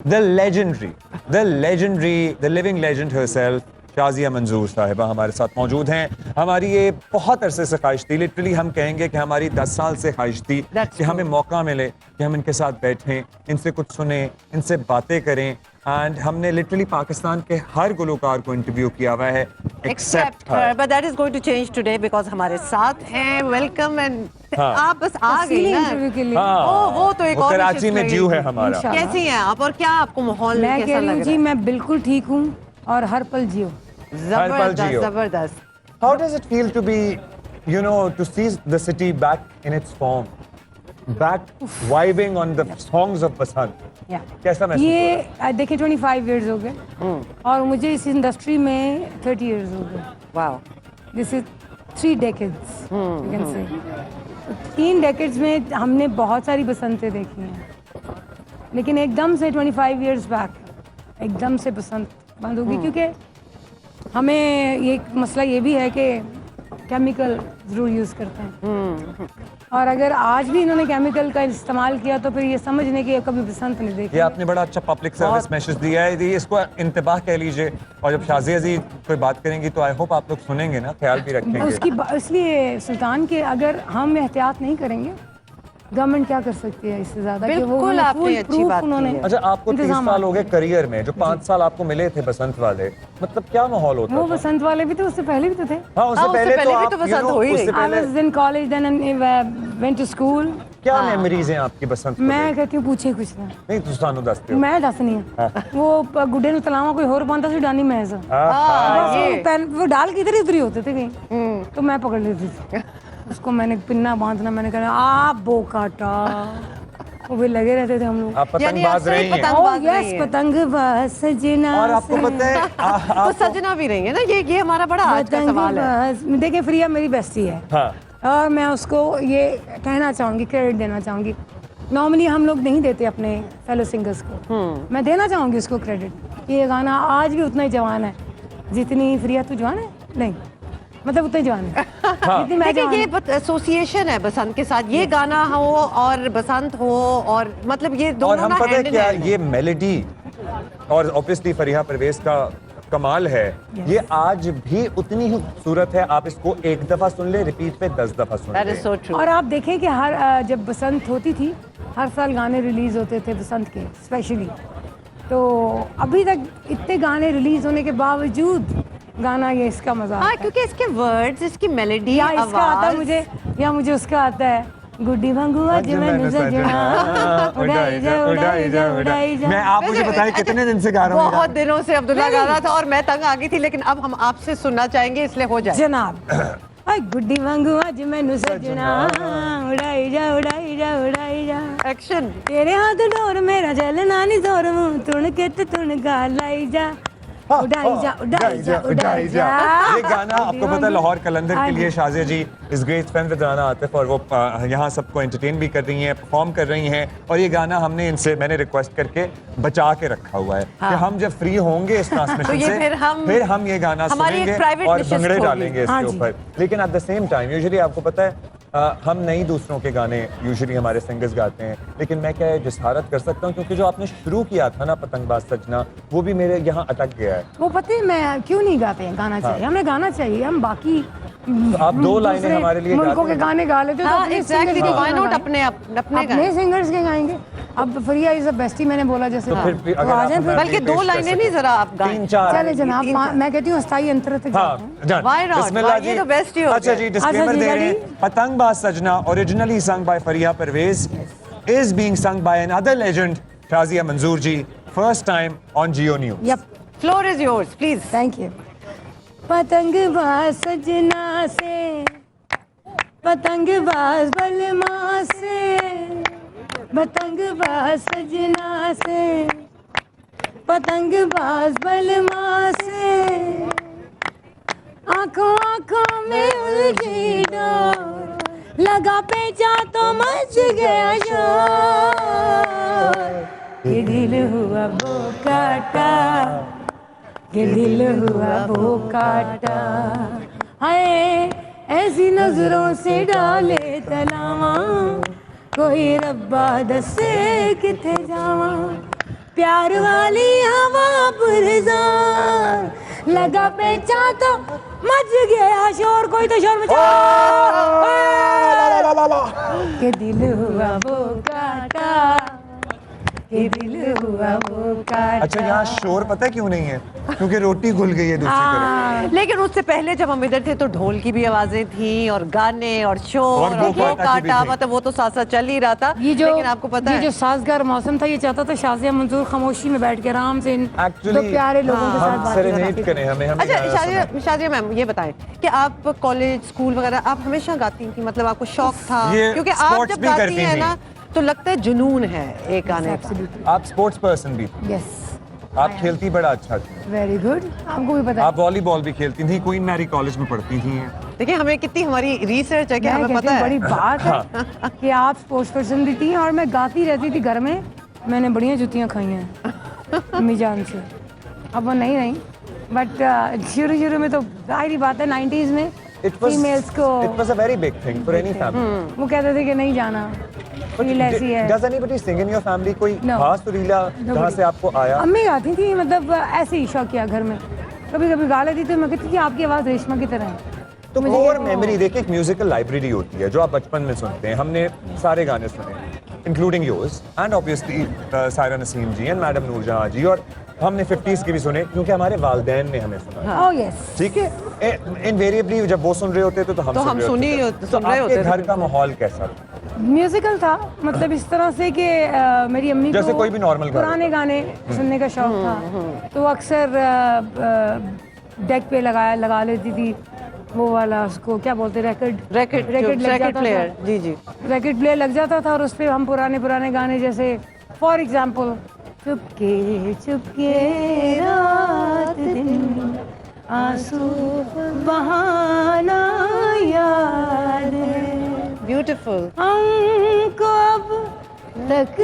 the legendary, the living legend herself, Shazia मंजूर साहिबा हमारे साथ मौजूद हैं। हमारी ये बहुत अरसे से ख्वाहिश थी, लिटरली हम कहेंगे कि हमारी 10 साल से ख्वाहिश थी कि हमें मौका मिले कि हम इनके साथ बैठें, इनसे कुछ सुने, इनसे बातें करें। एंड हमने लिटरली पाकिस्तान के हर गुलकार को इंटरव्यू किया हुआ है except her, but that is going to change today because हमारे साथ हैं। वेलकम एंड आप बस आ गई ना इंटरव्यू के लिए। वो तो एक और कराची में ड्यू है हमारा। कैसी हैं आप और क्या आपको माहौल मैं कैसा कह रही लग हूँ रहा जी, है? मैं बिल्कुल ठीक हूँ और हर पल जियो। जबरदस्त जियो। जबरदस्त। How does it feel to be, you know, to see the city back in its form, back vibing on the songs of Basant? कैसा महसूस हो रहा है? ये देखिए 25 इयर्स हो गए और मुझे इस इंडस्ट्री में 30 इयर्स हो गए। Wow, this is 3 decades you can say. 3 decades में हमने बहुत सारी बसंतें देखी हैं, लेकिन एकदम से 25 इयर्स बैक एकदम से बसंत बंद होगी, क्योंकि हमें ये मसला ये भी है कि केमिकल ज़रूर यूज़ करते हैं और अगर आज भी इन्होंने केमिकल का इस्तेमाल किया तो फिर ये समझने की कभी बसंत नहीं देखी। ये आपने बड़ा अच्छा पब्लिक सर्विस मैसेज दिया है, ये इसको इंतबाह कह लीजिए। और जब शाज़िया जी कोई बात करेंगी तो आई होप आप लोग सुनेंगे ना, ख्याल भी रखेंगे। इसलिए सुल्तान के अगर हम एहतियात नहीं करेंगे, गवर्नमेंट क्या कर सकती है इससे ज्यादा? बिल्कुल आपने अच्छी बात की है। अच्छा, आपको 30 साल हो गए करियर में, जो 5 साल आपको मिले थे बसंत वाले, मतलब क्या माहौल होता वो था? बसंत वाले भी थे, उससे पहले भी तो थे। हाँ, उससे पहले भी तो तो बसंत हो ही रही। I was in college then and went to school। क्या मेमोरीज हैं आपकी बसंत को मैं लेकर? कहती हूँ पूछे कुछ ना, नहीं तो सानू दसते हो। मैं दस नहीं है। वो गुड्डे नु तलावा कोई और बनता सी डानी मैं वो डाल के इधर ही उधर ही होते थे कहीं, तो मैं पकड़ लेती थी उसको। मैंने पिन्ना बांधना, मैंने कहा आप बो काटा, वो भी लगे रहते थे हम लोग। आप पतंगबाज रही हैं। यस, पतंगबाज सजना। और आपको पता है तो सजना भी रही है ना, ये हमारा बड़ा आज का सवाल है। देखिए प्रिया मेरी बेस्टी है। हाँ। और मैं उसको ये कहना चाहूँगी, क्रेडिट देना चाहूँगी। नॉर्मली हम लोग नहीं देते अपने फेलो सिंगर्स को, मैं देना चाहूँगी उसको क्रेडिट। ये गाना आज भी उतना ही जवान है जितनी प्रिया। तू जवान है? नहीं, मतलब उतना ही जवान है जितनी मैं जवान हूँ। ये एसोसिएशन है बसंत के साथ, ये गाना हो और बसंत हो, और मतलब ये और दोनों हम ना पता है hand in क्या, hand है। ये मेलोडी और ऑब्वियसली फरीहा परवेज का कमाल है। ये आज भी उतनी ही खूबसूरत है। आप इसको एक दफा सुन ले, रिपीट पे 10 दफा सुन That ले। is so true। और आप देखें कि हर जब बसंत होती थी, हर साल गाने रिलीज होते थे बसंत के स्पेशली। तो अभी तक इतने गाने रिलीज होने के बावजूद गाना ये इसका मजा हाँ, आता है। क्योंकि इसके वर्ड्स, इसकी मेलोडी, या इसका आता है आवाज। मुझे, या मुझे उसका आता है गुड्डी वांगू आज मैंने सजना उड़ाई जा उड़ाई जा उड़ाई जा। मैं आप मुझे बताएं कितने दिन से गा रहा हूँ। बहुत दिनों से अब्दुल्ला गा रहा था और मैं तंग आ गई थी, लेकिन अब हम आपसे सुनना चाहेंगे, इसलिए हो जाए जनाब। हाय गुड्डी वांगू आज मैंने सजना उड़ाई जा उड़ाई जा उड़ाई जा। एक्शन। तेरे हाथ डोर मेरा चलना नहीं जोर मुंह तुण के तुण गा लाई जा उड़ाई जा उड़ाई जा उड़ाई जा। ये गाना आपको पता है लाहौर कलंदर के लिए शाज़िया जी इस great friend with Rana Atif, और वो यहाँ सबको एंटरटेन भी कर रही हैं, परफॉर्म कर रही हैं। और ये गाना हमने इनसे, मैंने रिक्वेस्ट करके बचा के रखा हुआ है कि हम जब फ्री होंगे इस ट्रांसमिशन से फिर हम ये गाना सुनेंगे और भंगड़े डालेंगे इसके ऊपर। लेकिन at the same time usually आपको पता है हम नहीं दूसरों के गाने यूजुअली हमारे सिंगर्स गाते हैं, लेकिन मैं क्या जिसारत कर सकता हूँ क्योंकि जो आपने शुरू किया था ना पतंगबाज सजना, वो भी मेरे यहाँ अटक गया है। वो पता है मैं क्यों नहीं गाते हैं? गाना चाहिए, हमें गाना चाहिए। हम बाकी तो आप 2 लाइनें हमारे लिए मुल्कों के गाने गा लेते हो, हाँ, एग्जैक्टली, व्हाई नॉट अपने सिंगर्स के गाएंगे। अब फरिया इज द बेस्ट ही मैंने बोला जैसे, तो फिर तो आ जाएं फिर। बल्कि 2 लाइनें नहीं, जरा आप गाएं। 3-4 चले जनाब, मैं कहती हूँ अस्थाई अंतर तक जाते हैं। Why not? Bismillah Why? ये तो best ही हो अच्छा गया। जी, डिस्क्लेमर जी, दे रहे ready? हैं। Patangbaaz Sajna originally sung by Fariha Pervez is being sung by another legend, Shazia Manzoor ji, first time on Geo News। Yep, Floor is yours, please। Thank you. Patangbaaz Sajna से, पतंगबाज बलमा से, पतंगबाज सजना से, पतंगबाज बलमा से, आंखों आंखों में उलझी डोर, लगा पेचा तो मच गया शोर। ये दिल हुआ वो काटा, ये दिल हुआ वो काटा, हाय ऐसी नजरों से डाले तलावा, कोई रब्बा दसे किथे जावा। प्यार वाली हवा पुरज़ोर लगा पेचा तो मच गया शोर, कोई तो शोर मचा के दिल हुआ वो काटा, के दिल हुआ वो काटा। अच्छा यहाँ शोर पता है क्यों नहीं है? क्योंकि रोटी घुल गई है दूसरी तरफ। लेकिन उससे पहले जब हम इधर थे तो ढोल की भी आवाजें थी और गाने और शोर और वो काटा, मतलब वो तो साथ साथ चल ही रहा था। लेकिन आपको पता है जो साजगार मौसम था, ये चाहता था शाज़िया मंजूर खामोशी में बैठ के आराम से इन दो प्यारे लोगों के साथ बात करें। हमें अच्छा शादिया मैम ये बताएं कि आप कॉलेज स्कूल वगैरह आप हमेशा गाती थी, मतलब आपको शौक था? क्योंकि आप जब गाती है ना तो लगता है जुनून है एक गाने का। आप स्पोर्ट्स पर्सन भी? यस। आप खेलती बड़ा अच्छा थी। वेरी गुड, आपको भी पता है। आप वॉलीबॉल भी खेलती थी, क्वीन मैरी कॉलेज में पढ़ती थी। देखिए हमें कितनी हमारी रिसर्च है कि हमें पता है। बड़ी बात है कि आप स्पोर्ट्स पर्सन भी थी और मैं गाती रहती थी घर में। मैंने बढ़िया जुतियाँ खाई हैं अम्मी जान से, अब वो नहीं रही, बट शुरू में तो जाहिर बात है 90s में फीमेल्स को it was a very big thing for any family। वो कहते थे कि नहीं जाना, फील ऐसी है। Does anybody sing in your family? कोई खास सुरीला जहाँ से आपको आया? अम्मी गाती थी, मतलब ऐसे ही शौकिया घर में, कभी कभी गा लेती थी। मैं कहती थी आपकी आवाज़ रेशमा की तरह है। तो कोर मेमोरी देखिए, एक म्यूजिकल लाइब्रेरी होती है जो आप बचपन में सुनते हैं। हमने सारे गाने सुने including yours and obviously Saira Naseem ji and madam Noorjahan ji, और हमने 50s के भी सुने क्योंकि हमारे वालिदैन ने हमें सुना। ओह यस, ठीक है। इनवेरिएबली जब वो सुन रहे होते तो हम सुन रहे होते। घर का माहौल कैसा था? म्यूजिकल था, मतलब इस तरह से कि मेरी अम्मी जैसे को कोई भी नॉर्मल पुराने गाने सुनने का शौक था, तो अक्सर डेक पे लगा लेती थी वो वाला, उसको क्या बोलते, रैकेट प्लेयर। जी जी, रैकेट प्लेयर लग जाता था और उस पर हम पुराने गाने, जैसे फॉर एग्जाम्पल चुपके चुपके रात दिन आंसू बहाना याद है, ब्यूटीफुल। हमको अब तक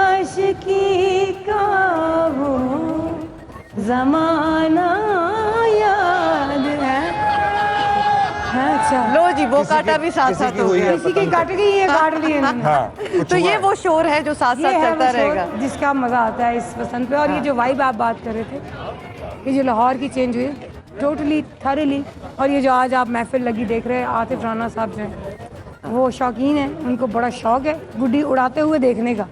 आशिकी का वो जमाना याद है। अच्छा लो जी, वो काटा भी साथ साथ हो गया। किसी की काट गई, ये काट लिए इन्होंने। तो ये वो शोर है जो साथ साथ चलता रहेगा, जिसका मजा आता है इस पसंद पे। और ये जो वाइब आप बात कर रहे थे, ये जो लाहौर की चेंज हुई टोटली थॉरली, और ये जो आज आप महफिल लगी देख रहे हैं, आतिफ राना साहब जो हैं वो शौकीन है, उनको बड़ा शौक है गुड्डी उड़ाते हुए देखने का।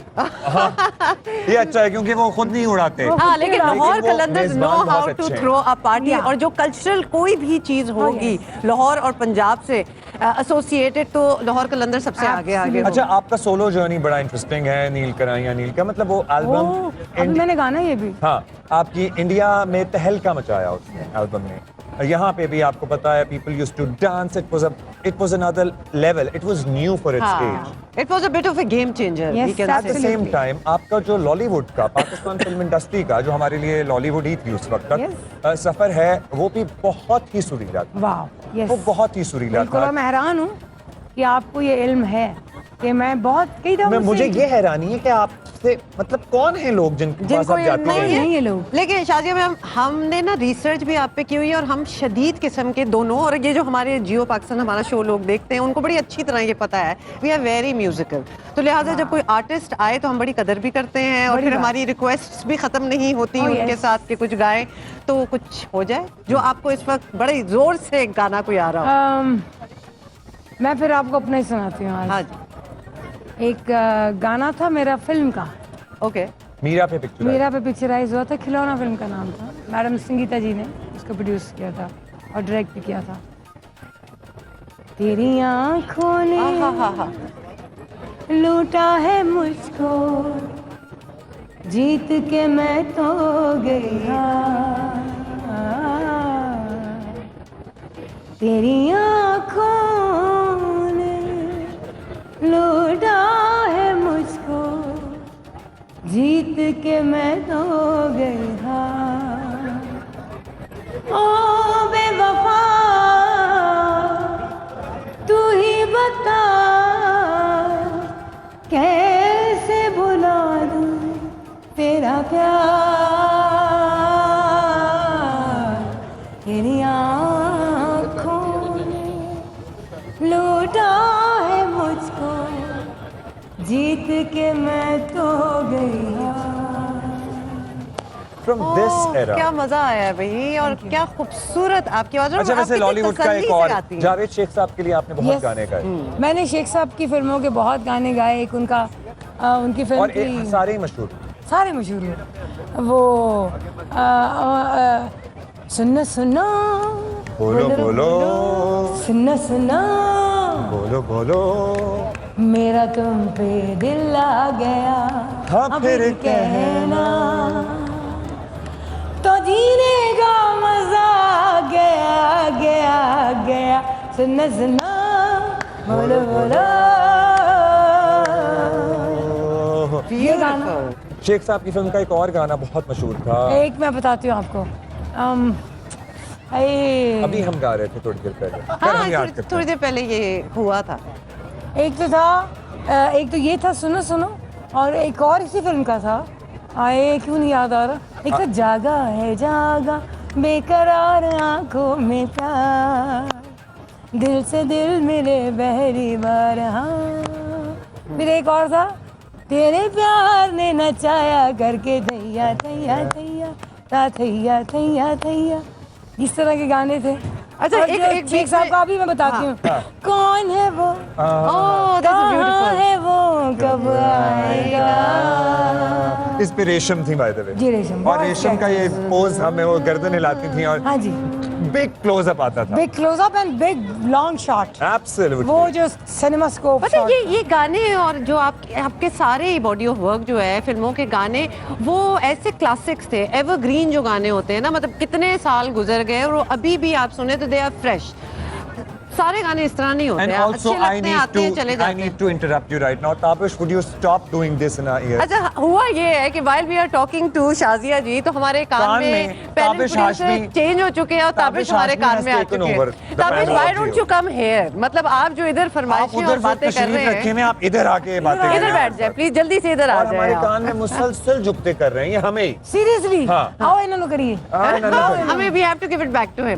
ये अच्छा है क्योंकि वो खुद नहीं उड़ाते। हाँ, लेकिन Lahore Qalandars know how to throw a party. और जो कल्चरल कोई भी चीज होगी लाहौर और पंजाब से एसोसिएटेड, तो लाहौर कलंदर सबसे आगे। अच्छा, आपका सोलो जर्नी बड़ा इंटरेस्टिंग है। नील कराइया नील का, मतलब वो एल्बम मैंने गाना ये भी, हाँ, आपकी इंडिया में तहलका मचाया उसने एल्बम ने। यहाँ पे भी आपको पता है people used to dance, it was another level, it was new for its age, it was a bit of a game changer, we can at the same time। आपका जो लॉलीवुड का, पाकिस्तान फिल्म इंडस्ट्री का, जो हमारे लिए लॉलीवुड ही थी उस वक्त तक, सफर है, वो भी बहुत ही सुरीला था। वाह, यस, वो बहुत ही सुरीला था। मैं हैरान हूँ कि आपको ये इल्म है कि मैं बहुत कई दफा मुझे ये हैरानी है कि आपसे, मतलब कौन है लोग जिनके पास आप जाते हैं? ये लोग। लेकिन शादिया मैम, हमने ना रिसर्च भी आप पे की हुई है और हम शदीद किस्म के दोनों, और ये जो हमारे जियो पाकिस्तान हमारा शो लोग देखते हैं उनको बड़ी अच्छी तरह ये पता है, वी आर वेरी म्यूजिकल। तो लिहाजा जब कोई आर्टिस्ट आए तो हम बड़ी कदर भी करते हैं, और फिर हमारी रिक्वेस्ट भी खत्म नहीं होती उनके साथ के कुछ गाएं। तो कुछ हो जाए जो आपको इस वक्त बड़े जोर से गाना कोई आ रहा हो। मैं फिर आपको अपना ही सुनाती हूँ। हाँ जी, एक गाना था मेरा फिल्म का, ओके, मीरा पे पिक्चराइज हुआ था, खिलौना फिल्म का नाम था। मैडम संगीता जी ने उसको प्रोड्यूस किया था और डायरेक्ट भी किया था। तेरी आँखों ने लूटा है मुझको, जीत के मैं तो गई। तेरी आँखों ने लूटा है मुझको, जीत के मैं तो गई। ओ बेवफा तू ही बता, कैसे भुला दूं तेरा प्यार। तेरी आँखों ने लूटा है मुझको, जीत के मैं तो गई। from this era. क्या मजा आया है भाई, और क्या खूबसूरत आपकी आवाज। और अच्छा, वैसे आपकी लॉलीवुड का तसल्ली एक से और गाती हैं। जावेद शेख साहब के लिए आपने बहुत Yes. गाने गाए मैंने शेख साहब की फिल्मों के बहुत गाने गाए। एक उनका उनकी फिल्म और एक थी, सारे ही मशहूर। सारे मशहूर हैं। वो सुन्ना सुन्ना बोलो बोलो सुन्ना सुन्ना बोलो बोलो मेरा तुम पे दिल आ गया, हाँ अब फिर कहना तो जीने का मजा आ गया गया गया। सुन्ना सुन्ना बोलो बोलो। ये गाना शेख साहब की फिल्म का एक और गाना बहुत मशहूर था, एक मैं बताती हूँ आपको। अभी हम गा रहे थे थोड़ी देर पहले, फिर हम याद करते थोड़ी हैं। देर पहले ये हुआ था। एक तो था एक तो ये था सुनो सुनो, और एक और इसी फिल्म का था, आए क्यों नहीं याद आ रहा। एक था जागा है जागा बेकरार आंखों में प्यार, दिल से दिल मिले बहरी बार। हाँ फिर एक और था, तेरे प्यार ने नचाया करके थैया थैया थैया ता थैया थैया थैया। इस तरह के गाने थे। अच्छा, और एक- जो एक शेख बीच साहब में- का भी मैं बताती हूँ। कौन है वो, ओह दैट्स कहाँ ब्यूटीफुल। है वो, कब आएगा। इस पे रेशम थी बाय द वे, जी, रेशम, और बहुत रेशम का ये पोज हमें वो गर्दन हिलाती थी और हाँ जी, बिग क्लोजअप आता था। Big closeup and big long shot. Absolutely. वो जो सिनेमा स्कोप पता है, ये गाने और जो आपके सारे बॉडी ऑफ वर्क जो है फिल्मों के गाने, वो ऐसे क्लासिक्स थे, एवरग्रीन जो गाने होते हैं ना, मतलब कितने साल गुजर गए और वो अभी भी आप सुने तो दे आर फ्रेश। सारे गाने इस तरह नहीं होते And हैं, also, अच्छे लगते हैं, आते हैं, चले I जाते हैं। need to interrupt you right now. Tabish, would you stop doing this in our ear? अच्छा, हुआ ये है कि while we are talking to Shazia जी, तो हमारे कान कान में में parent Tabish producer Hashmi- change हो चुके हैं और ताबिश ताबिश हमारे हाशमी कान has में आ taken चुके over हैं। the Tabish, dialogue why don't here. you come here? मतलब आप जो इधर आप फरमाइशें और उधर से बातें कर तशरीफ रहे रखे हैं, हुए, आप इधर आके बातें कर रहे इधर हैं बैठ जाए प्लीज, जल्दी से इधर आ और हमारे जाए आप। कान में मुसलसल जुगते कर रहे हैं ये हमें ही। सीरियसली हाँ। आओ इन्होंने करिए। हाँ, ना, ना, हमें we have to give it back to him.